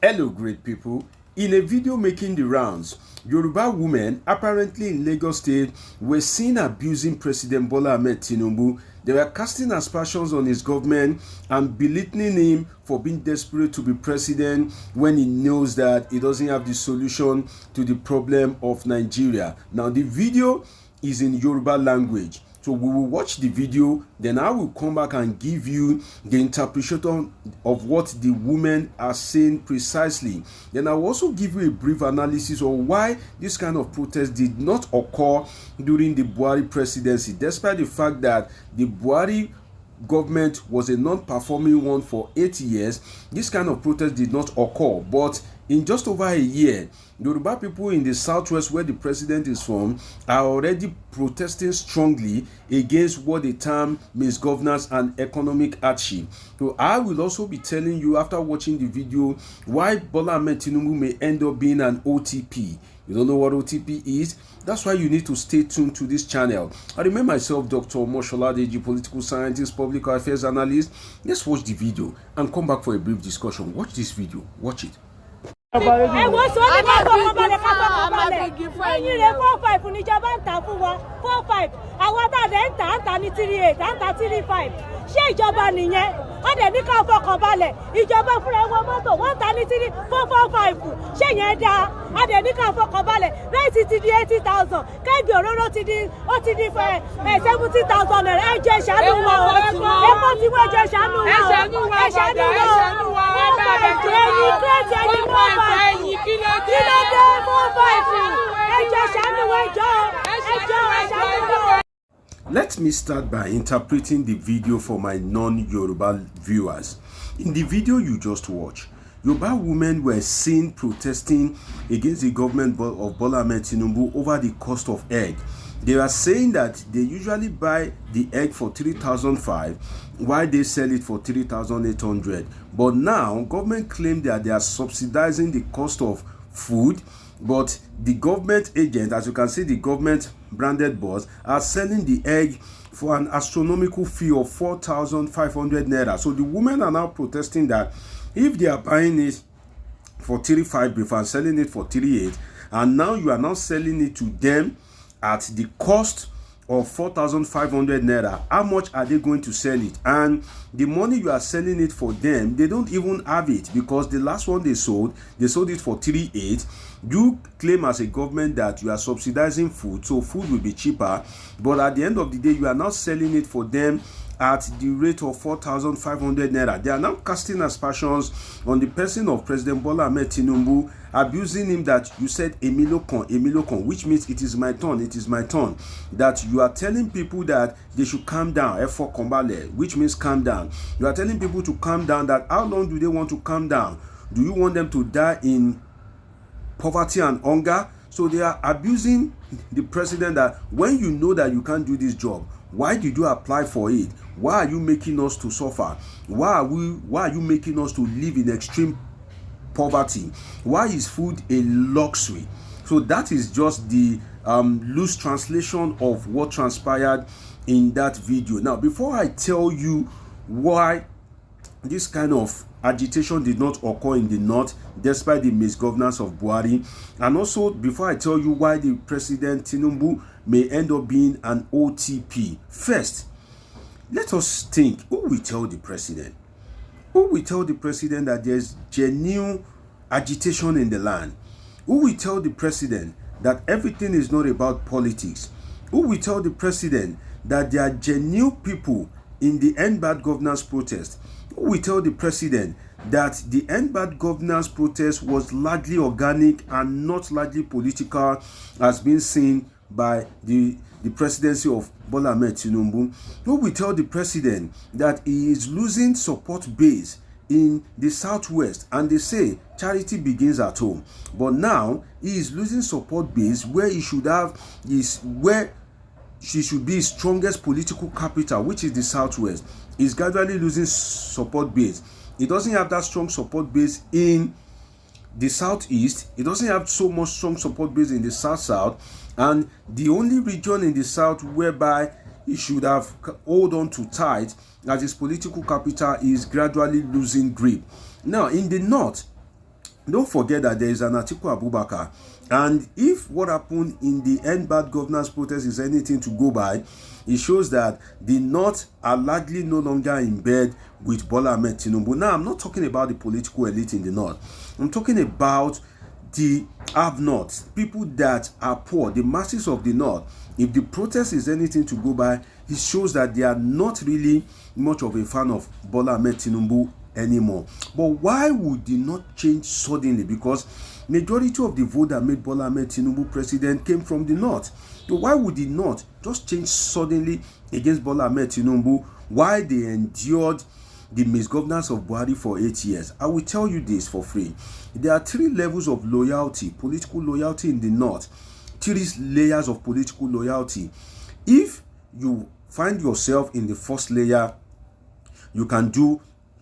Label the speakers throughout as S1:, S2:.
S1: Hello, great people. In a video making the rounds, Yoruba women, apparently in Lagos State, were seen abusing President Bola Tinubu. They were casting aspersions on his government and belittling him for being desperate to be president when he knows that he doesn't have the solution to the problem of Nigeria. Now, the video is in Yoruba language. So we will watch the video, then I will come back and give you the interpretation of what the women are saying precisely. Then I will also give you a brief analysis of why this kind of protest did not occur during the Buhari presidency, despite the fact that the Buhari government was a non-performing one for 8 years. This kind of protest did not occur, but in just over a year, Yoruba people in the southwest, where the president is from, are already protesting strongly against what they term misgovernance and economic hardship. So I will also be telling you, after watching the video, why Bola Tinubu may end up being an OTP. You don't know what OTP is? That's why you need to stay tuned to this channel. I remember myself, Dr. Deji, political scientist, public affairs analyst. Let's watch the video and come back for a brief discussion. Watch this video. Watch it.
S2: I was only ẹ̀yin rẹ̀ 4-5 níjọba ń tà fún wọn 4-5 àwọn àtàdé ń tà ní 3-8 ń tà 3-5 ṣé ìjọba nìyẹn wọ́n dẹ̀ ní ká fọkàn balẹ̀ ìjọba fúnra wọn mọ́tò wọ́n tà ní 4-4-5 ṣé yẹn dáa a dẹ̀ ní ká fọkàn balẹ̀ rẹ́ẹ̀tì ti di 80,000 kẹ́ẹ̀gì òróró ti di 70,000 naira ẹ jẹ́ ṣàánú wọn o epo tí wọ́n jẹ́ ṣàánú wọn o ẹ ṣàánú wọn ẹ̀yin kírẹ́tì ẹ̀yin mọ́
S1: Let me start by interpreting the video for my non-Yoruba viewers. In the video you just watched, Yoruba women were seen protesting against the government of Bola Tinubu over the cost of egg. They are saying that they usually buy the egg for 3,500 while they sell it for 3,800. But now, government claim that they are subsidizing the cost of food, but the government agent, as you can see, the government branded boss, are selling the egg for an astronomical fee of 4,500 naira. So the women are now protesting that if they are buying it for 3,500 before and selling it for 3,800, and now you are now selling it to them at the cost of 4,500 naira, how much are they going to sell it? And the money you are selling it for them, they don't even have it, because the last one they sold it for 3,800. You claim as a government that you are subsidizing food, so food will be cheaper, but at the end of the day you are now selling it for them at the rate of 4,500 naira. They are now casting aspersions on the person of President Bola Tinubu, abusing him that you said emilokon, which means it is my turn, that you are telling people that they should calm down, efo kombale, which means calm down. You are telling people to calm down. That how long do they want to calm down? Do you want them to die in poverty and hunger? So they are abusing the president, that when you know that you can't do this job, why did you apply for it? Why are you making us to suffer? Why are you making us to live in extreme poverty? Why is food a luxury? So that is just the loose translation of what transpired in that video. Now, before I tell you why this kind of agitation did not occur in the north despite the misgovernance of Buhari, and also before I tell you why the president Tinubu may end up being an OTP, first, let us think, who will tell the president? Who will tell the president that there's genuine agitation in the land? Who will tell the president that everything is not about politics? Who will tell the president that there are genuine people in the End Bad Governance protest? Who will tell the president that the End Bad Governance protest was largely organic and not largely political, as been seen by the presidency of Bola Tinubu? Who will tell the president that he is losing support base in the southwest, and they say charity begins at home, but now he is losing support base where he should have she should be his strongest political capital, which is the southwest, is gradually losing support base. He doesn't have that strong support base in the southeast. He doesn't have so much strong support base in the south, and the only region in the south whereby he should have hold on to tight as his political capital is gradually losing grip. Now, in the north, don't forget that there is an Atiku Abubakar. And if what happened in the End Bad Governance protest is anything to go by, it shows that the North are largely no longer in bed with Bola Ahmed Tinubu. Now, I'm not talking about the political elite in the North. I'm talking about the have-nots, people that are poor, the masses of the North. If the protest is anything to go by, it shows that they are not really much of a fan of Bola Ahmed Tinubu anymore. But why would they not change suddenly? Because majority of the vote that made Bola Ahmed Tinubu president came from the North. So why would they not just change suddenly against Bola Ahmed Tinubu? Why they endured the misgovernance of Buhari for 8 years? I will tell you this for free. There are 3 levels of loyalty, political loyalty in the North. 3 layers of political loyalty. If you find yourself in the first layer, you can do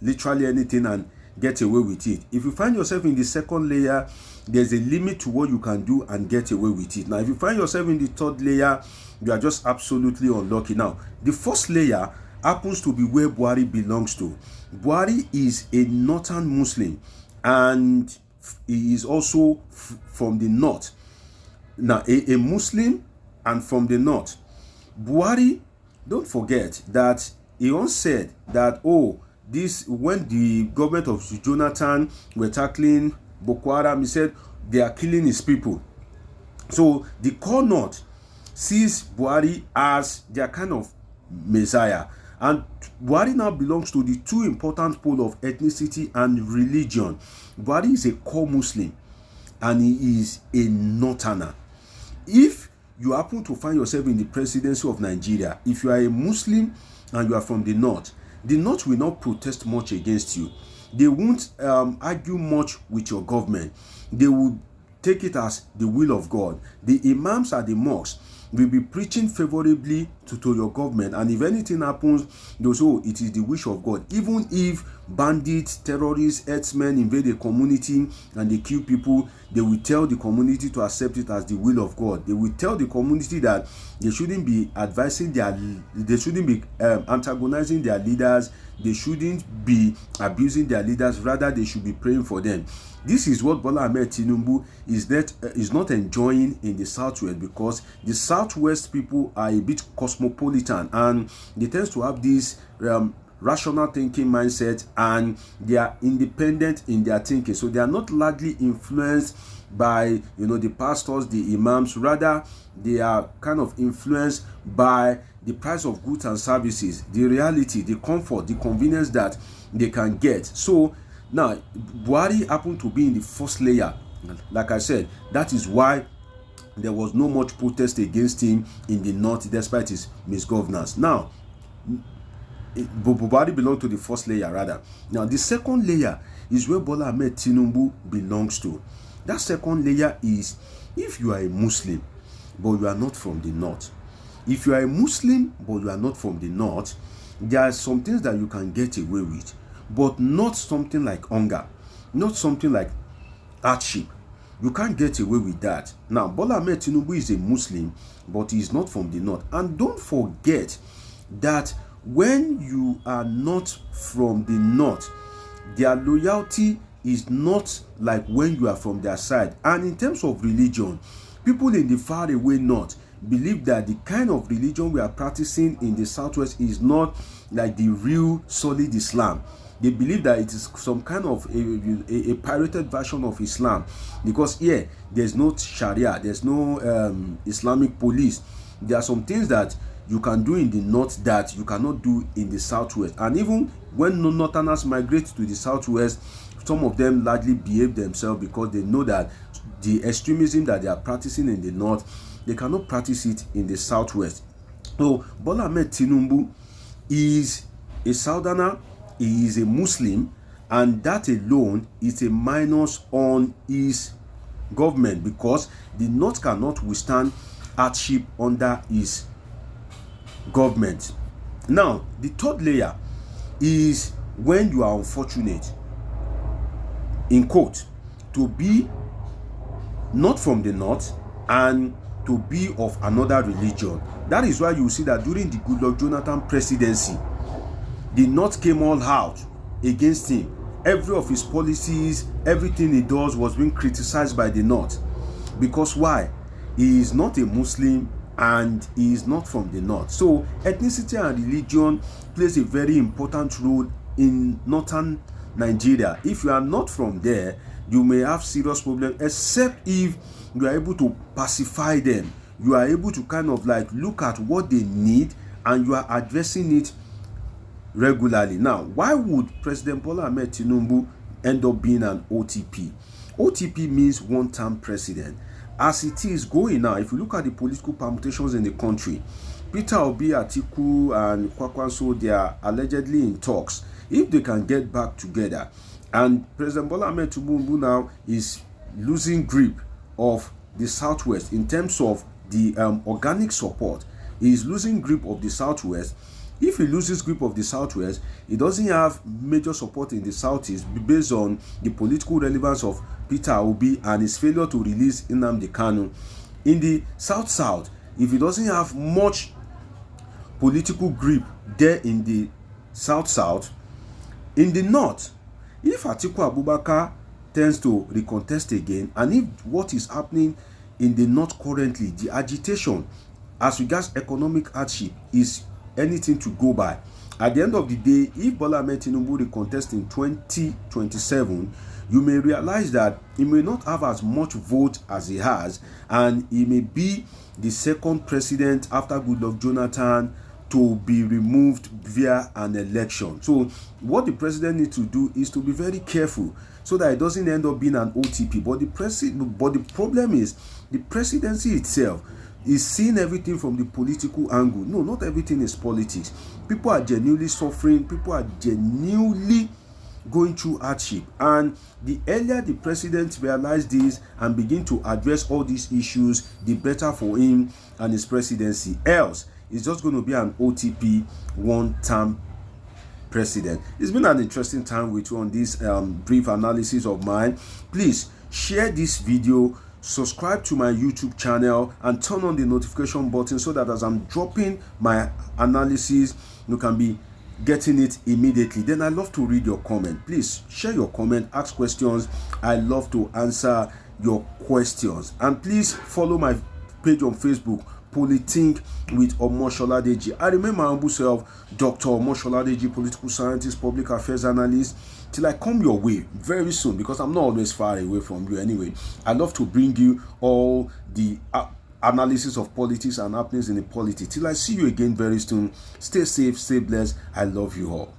S1: literally anything and get away with it. If you find yourself in the second layer, there's a limit to what you can do and get away with it. Now, if you find yourself in the third layer, you are just absolutely unlucky. Now, the first layer happens to be where Buhari belongs to. Buhari is a northern Muslim, and he is also from the North. Now, a Muslim and from the North. Buhari, don't forget that he once said that, when the government of Jonathan were tackling Boko Haram, he said they are killing his people. So the core North sees Buhari as their kind of messiah. And Buhari now belongs to the 2 important poles of ethnicity and religion. Buhari is a core Muslim and he is a northerner. If you happen to find yourself in the presidency of Nigeria, if you are a Muslim and you are from the North will not protest much against you. They won't argue much with your government. They will take it as the will of God. The imams at the mosques will be preaching favorably to your government, and if anything happens, they'll say, it is the wish of God. Even if bandits, terrorists, herdsmen invade a community and they kill people, they will tell the community to accept it as the will of God. They will tell the community that they shouldn't be antagonizing their leaders, they shouldn't be abusing their leaders, rather they should be praying for them. This is what Bola Ahmed Tinubu is not enjoying in the Southwest, because the Southwest people are a bit cosmopolitan and they tend to have this rational thinking mindset, and they are independent in their thinking. So they are not largely influenced by the pastors, the imams. Rather, they are kind of influenced by the price of goods and services, the reality, the comfort, the convenience that they can get. So now Buhari happened to be in the first layer. Like I said, that is why there was no much protest against him in the North despite his misgovernance. Now, Buhari belonged to the first layer rather. Now, the second layer is where Bola Ahmed Tinubu belongs to. That second layer is if you are a Muslim, but you are not from the North. If you are a Muslim, but you are not from the North, there are some things that you can get away with, but not something like hunger, not something like hardship. You can't get away with that. Now, Bola Ahmed Tinubu is a Muslim, but he is not from the North. And don't forget that when you are not from the North, their loyalty is not like when you are from their side. And in terms of religion, people in the faraway North believe that the kind of religion we are practicing in the Southwest is not like the real solid Islam. They believe that it is some kind of a pirated version of Islam, because here there's no Sharia, there's no Islamic police. There are some things that you can do in the North that you cannot do in the Southwest. And even when Northerners migrate to the Southwest, some of them largely behave themselves because they know that the extremism that they are practicing in the North, they cannot practice it in the Southwest. So Bola Ahmed Tinubu is a Southerner, he is a Muslim, and that alone is a minus on his government, because the North cannot withstand hardship under his government. Now, the third layer is when you are unfortunate, in quote, to be not from the North and to be of another religion. That is why you see that during the Goodluck Jonathan presidency, the North came all out against him. every of his policies, everything he does was being criticized by the North. Because why? He is not a Muslim and he is not from the North. So ethnicity and religion plays a very important role in northern Nigeria. If you are not from there, you may have serious problems, except if you are able to pacify them. You are able to kind of like look at what they need and you are addressing it regularly. Now, why would President Bola Tinubu end up being an OTP? OTP means one-term president. As it is going now, if you look at the political permutations in the country, Peter Obi, Atiku, and Kwakwanso, they are allegedly in talks. If they can get back together, and President Bola Tinubu now is losing grip of the Southwest in terms of the organic support, he is losing grip of the Southwest. If he loses grip of the Southwest, he doesn't have major support in the Southeast based on the political relevance of Peter Obi and his failure to release Nnamdi Kanu. In the South-South, if he doesn't have much political grip there in the South-South, in the North, if Atiku Abubakar tends to recontest again, and if what is happening in the North currently, the agitation as regards economic hardship is anything to go by, at the end of the day, if Bola Tinubu recontest in 2027, you may realize that he may not have as much vote as he has, and he may be the second president after Goodluck Jonathan to be removed via an election. So what the president needs to do is to be very careful so that it doesn't end up being an OTP. But the problem is the presidency itself is seeing everything from the political angle. No, not everything is politics. People are genuinely suffering. People are genuinely going through hardship. And the earlier the president realizes this and begin to address all these issues, the better for him and his presidency. Else, it's just going to be an OTP, one-term president. It's been an interesting time with you on this brief analysis of mine. Please share this video, subscribe to my YouTube channel, and turn on the notification button so that as I'm dropping my analysis, you can be getting it immediately. Then I love to read your comment. Please share your comment, ask questions. I love to answer your questions. And please follow my page on Facebook, Politics with Omoshola Deji. I remain my humble self, Dr. Omoshola Deji, political scientist, public affairs analyst, till I come your way very soon, because I'm not always far away from you anyway. I love to bring you all the analysis of politics and happenings in the polity. Till I see you again very soon. Stay safe, stay blessed. I love you all.